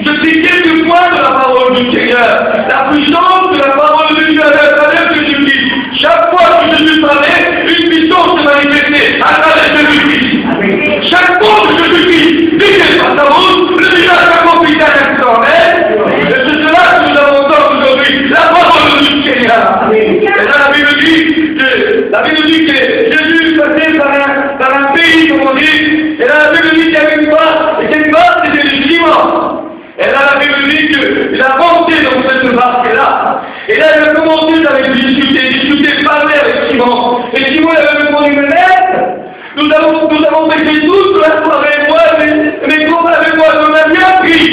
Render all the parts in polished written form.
je sais quelques points de la parole du Seigneur. La puissance de la parole de Dieu à travers Jésus-Christ. Chaque fois que Jésus parlait, une puissance se manifestait à travers Jésus-Christ. Chaque fois que Jésus-Christ disait par sa bouche, le miracle accompli à l'instant. Et c'est cela que nous avons entendu aujourd'hui, la parole du Seigneur. Et là, la Bible dit que Jésus passait par un pays, comme on dit, et là, la Bible dit qu'il y avait une barque, et cette barque, c'était le ciment. Et là, la Bible dit qu'il a monté dans cette barque-là. Et là, il a commencé avec discuter, parler avec Simon. Et Simon, il avait répondu, mais nous avons fait toute la soirée, moi, mes copains avec moi, on a bien pris.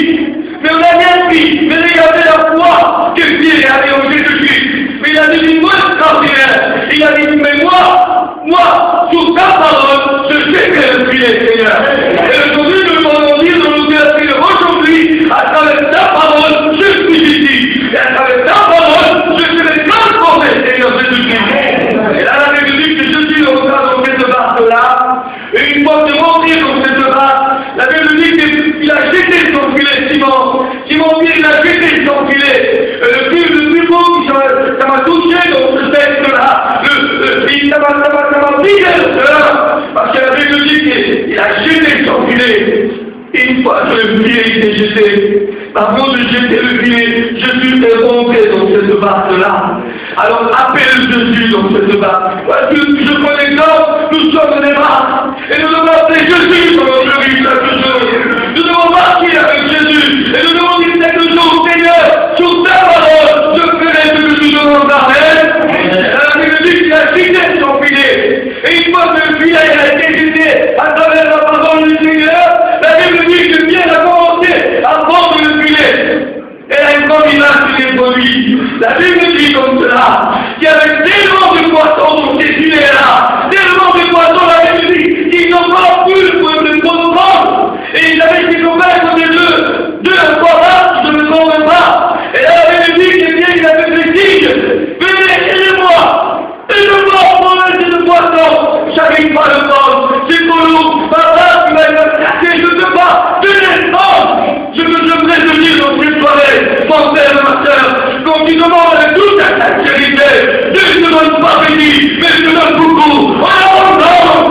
Mais on a bien pris. Mais regardez la foi que Dieu a mis en Jésus-Christ. Mais il a dit une bonne extraordinaire. Il a dit, mais moi, sur ta parole, je sais que le filet, Seigneur. Et aujourd'hui, nous demandons dire, nous nous appelons aujourd'hui, à travers ta parole, je suis ici. Et à travers ta parole, je serai transformé, Seigneur Jésus-Christ. Et là, la Bible dit que Jésus entra dans cette barque-là. Et une fois de monter dans cette barque, la Bible dit qu'il a jeté son filet, Simon Pierre, il a jeté son filet. Le plus beau, ça m'a touché dans ce texte-là. Ça m'a piqué le cœur. Parce que la Bible dit qu'il a jeté son filet. Une fois que le filet était jeté, avant de jeter le filet, Jésus est rentré dans cette barque-là. Alors appelle Jésus dans cette barque. Parce que je connais quand nous sommes des barques. Et nous devons appeler Jésus dans notre vie chaque jour. Nous devons marcher avec Jésus. Et nous devons dire chaque jour, Seigneur, sur ta parole, je ferai ce que tu demandes d'arrêt. La Bible dit qu'il a jeté son filet. Et une fois que le filet a été jeté à travers la parole du Seigneur, la Bible dit que Pierre a commencé à prendre le filet. Et là, une combinaison des produits. La Bible dit comme cela, qu'il y avait tellement de poissons dans ces filets-là, tellement de poissons, la Bible dit qu'ils n'ont pas pu le comprendre. Et ils avaient été convaincus de deux fois là, je ne me trompe pas. Et là, la Bible dit que Pierre, il avait fait signe. Venez, aidez-moi pour laisser le poisson. J'arrive pas à le prendre. C'est pour nous. Papa, tu vas me casser, je ne peux pas. Venez, je veux prévenir dans cette soirée, mon père et ma soeur, quand tu demandes avec toute ta sincérité, Dieu ne te donne pas béni, mais te donne beaucoup. En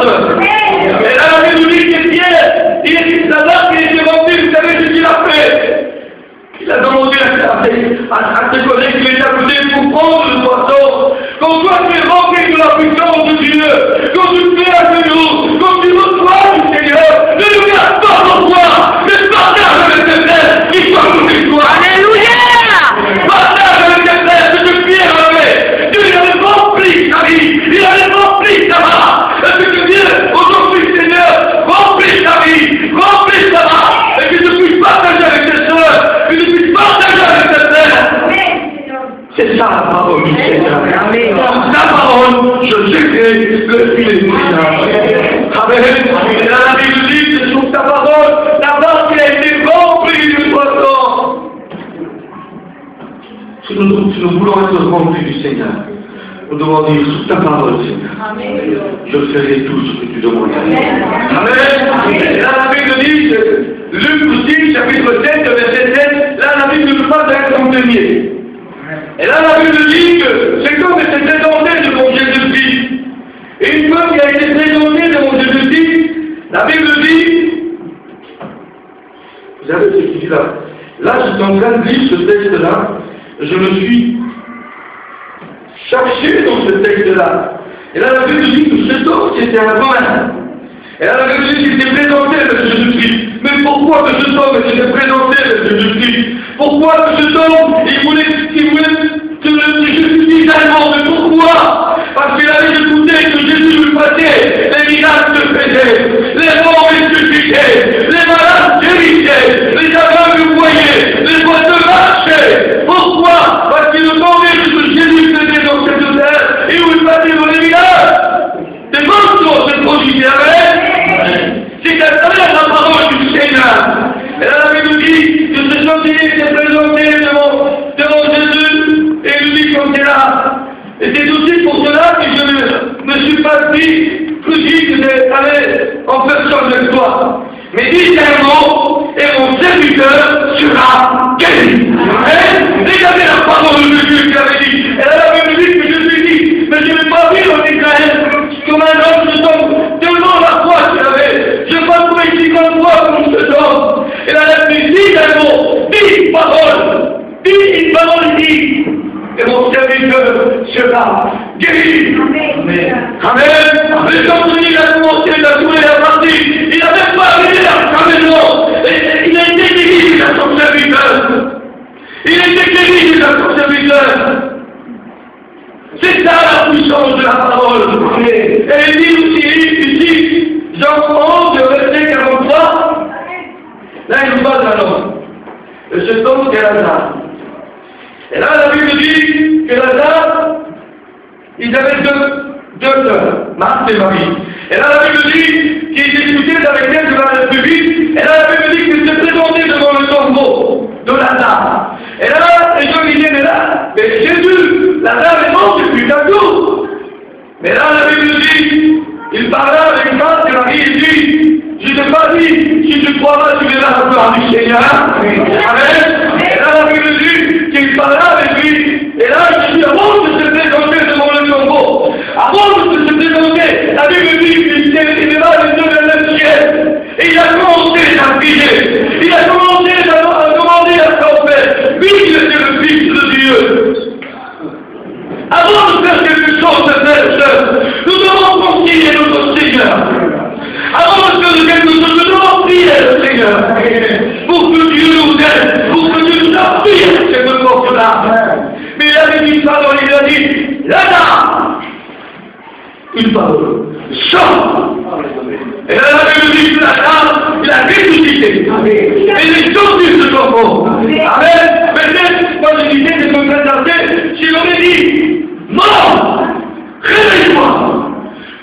et là, la Bible dit que Pierre, il est là-bas, il était rempli, vous savez ce qu'il a fait. Il a demandé à ses collègues qui étaient à côté pour prendre le poisson. Quand toi tu es rempli de la puissance de Dieu, quand tu te fais à genoux, quand tu reçois du Seigneur, ne nous garde pas pour toi, mais partage avec tes frères qui sont avec toi. Alléluia! Partage avec tes frères ce que Pierre avait. Dieu avait rempli sa vie, il avait rempli sa main. Et que Dieu, aujourd'hui Seigneur, remplit ta vie, remplit ta main, et que tu puisses partager avec tes soeurs, que tu puisses partager avec tes frères. C'est ça la parole du Seigneur. La parole, je jeterai le filet du Seigneur. Amen. Et là, la Bible dit que sur ta parole, la barque a été remplie de poissons. Si nous voulons être remplis du Seigneur, nous devons dire sur ta parole, Seigneur. Je ferai tout ce que tu demandes. Amen. Et là, la Bible dit, Luc 10, chapitre 7, verset 7, là, la Bible ne parle d'un contenir. Et là, la Bible dit que c'est comme s'est présenté devant Jésus-Christ. Et une fois qu'il a été présenté devant Jésus-Christ, la Bible dit, vous savez ce qu'il dit là? Là, je suis en train de lire ce texte-là, je me suis cherché dans ce texte-là. Et là, la Bible dit que cet homme, c'était un Romain. Et là, la Bible dit qu'il s'est présenté avec Jésus-Christ. Mais pourquoi que cet homme s'était présenté avec Jésus-Christ? Pourquoi que cet homme, il voulait que Jésus dise tellement, mais pourquoi? Parce qu'il avait écouté que Jésus lui passait, les miracles se faisaient, les morts ressuscitaient, les malades guérissaient, les aveugles voyaient, les boiteux marchaient. Pourquoi? Parce qu'il entendait ce que Jésus faisait dans cette terre, et où il passait dans les villages. Des bonnes choses se produisaient avec. C'est à travers la parole du Seigneur. Et là, la Bible dit que ce gentil s'est présenté devant Jésus et lui dit comme c'est là. Et c'est aussi pour cela que je ne me suis pas dit que j'allais en personne avec toi. Mais dis un mot et mon serviteur sera et mon serviteur sera guéri. Amen. Amen. Mais quand il a commencé à tourner la partie, il n'a même pas arrivé à sa maison. Il a été guéri à son serviteur. Il a été guéri à son serviteur. C'est ça la puissance de la parole. Et il dit aussi, ici, Jean 11, verset 43, là il nous parle d'un homme. Et cet homme, c'est Lazare. Et là, la Bible dit que Lazare, ils avaient deux sœurs, Marthe et Marie. Et là, la Bible dit qu'ils discutaient avec elle devant le public. Et là, la Bible dit qu'ils se présentaient devant le tombeau de Lazare. Et là, les gens disaient, mais Jésus, Lazare est mort depuis 4 jours. Mais là, la Bible dit, il parla avec Marthe et Marie et dit, je n'ai pas dit, si tu croiras, tu verras la gloire du Seigneur. Amen. Et là, la Bible dit qu'il parla avec lui. Et là, Jésus, avant de se présenter devant le tombeau, avant de se présenter, la Bible dit qu'il s'est là les yeux vers le ciel. Et il a commencé à prier. Il a commencé à demander à son Père, lui qui était le Fils de Dieu. Avant de faire quelque chose de frères, nous devons confier notre Seigneur. Avant de faire quelque chose, nous devons prier le Seigneur. Pour que Dieu nous aide, pour que Dieu nous appuie cette porte-là. Mais il avait dit une parole, il a dit, là, une parole, sort. Et là, la Bible dit que la dame, il a ressuscité. Et il est sorti de son corps. Amen. Peut-être, moi je disais de me présenter, s'il aurait dit, non, réveille-moi.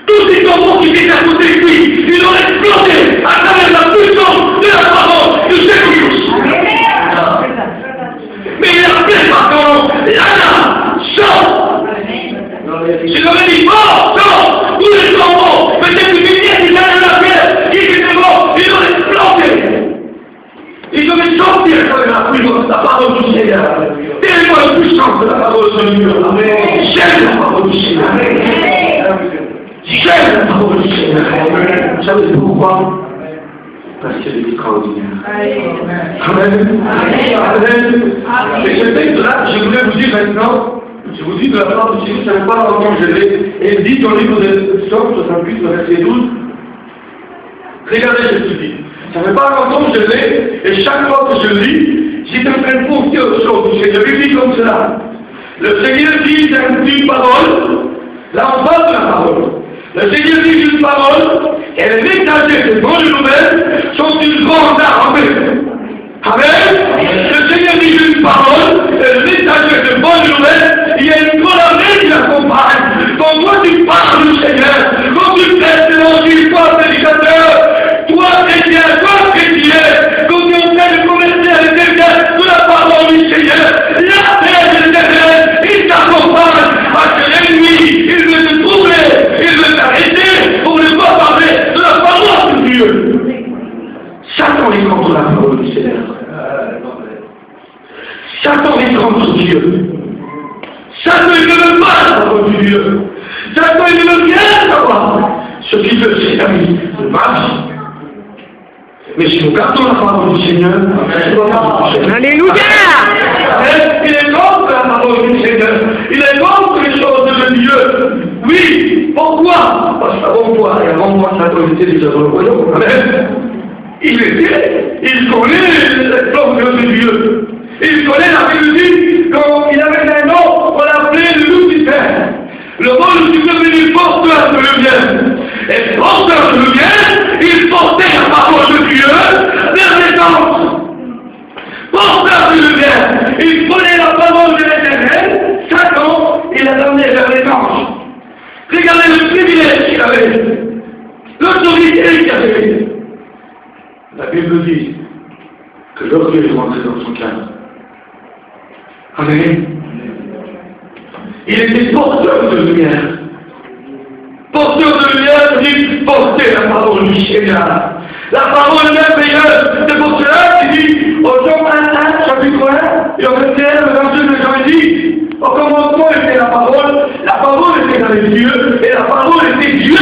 Tous ces corps qui étaient à côté de lui, il aurait explosé à travers la puissance de la parole de Jésus. Mais il a fait pardon, Lana, sort. S'il aurait dit, oh, sort, tous les corps, peut-être que qui allait la pierre, qui était mort, il aurait explosé. Il devait sortir la parole du Seigneur. Tellement la puissance de la parole de Dieu. J'aime la parole du Seigneur. J'aime la parole du Seigneur. Vous savez pourquoi? Parce qu'elle est extraordinaire. Amen. Amen. Et ce texte-là, je voulais vous dire maintenant, je vous dis de la part du Seigneur, ça ne fait pas longtemps que je l'ai. Et il dit dans le livre de Psaume 68, verset 12, regardez ce qu'il dit. Ça ne fait pas longtemps que je l'ai, et chaque fois que je lis, j'étais en train de confier aux choses du Seigneur. Il dit comme cela. Le Seigneur dit une parole, là on parle de la parole. Le Seigneur dit une parole, et les messagers de bonnes nouvelles sont une grande armée. Amen. Le Seigneur dit une parole, et le messager de bonnes nouvelles, il y a une grande armée qui l'accompagne. Quand toi tu parles du Seigneur, quand tu prêches l'évangile, toi prédicateur, toi chrétien, quand tu es en train de converser avec quelqu'un de la parole du Seigneur, la paix de l'Éternel, il t'accompagne, parce que l'ennemi, il veut te troubler, il veut t'arrêter pour ne pas parler de la parole de Dieu. Satan est contre la parole du Seigneur. Satan est contre Dieu. Satan ne veut pas la parole de Dieu. Satan il ne veut rien savoir. Ce qu'il veut, c'est la vie, le marche. Mais si nous gardons la parole du Seigneur, Alléluia! Il est contre la parole du Seigneur. Il est contre les choses de Dieu. Oui, pourquoi? Parce qu'avant toi, et avant moi, Satan était déjà dans le royaume. Amen. Il connaît les forces de Dieu. Il connaît la Bible, quand il avait un nom, on l'appelait Lucifer. Le mot Lucifer veut dire porteur de lumière. Et porteur de lumière, il portait la parole de Dieu vers les anges. Porteur de lumière, il prenait la parole de l'Éternel, Satan, il l'a amené vers les anges. Regardez le privilège qu'il avait, l'autorité qu'il avait. La Bible dit que l'orgueil est rentré dans son cœur. Amen. Il était porteur de lumière. Porteur de lumière, dit porter la parole du Seigneur. La parole merveilleuse. C'est pour cela qu'il dit, au Jean 1, chapitre 1, et au verset 1, le 22 de Jean, il dit, au commencement était la parole était avec Dieu, et la parole était Dieu.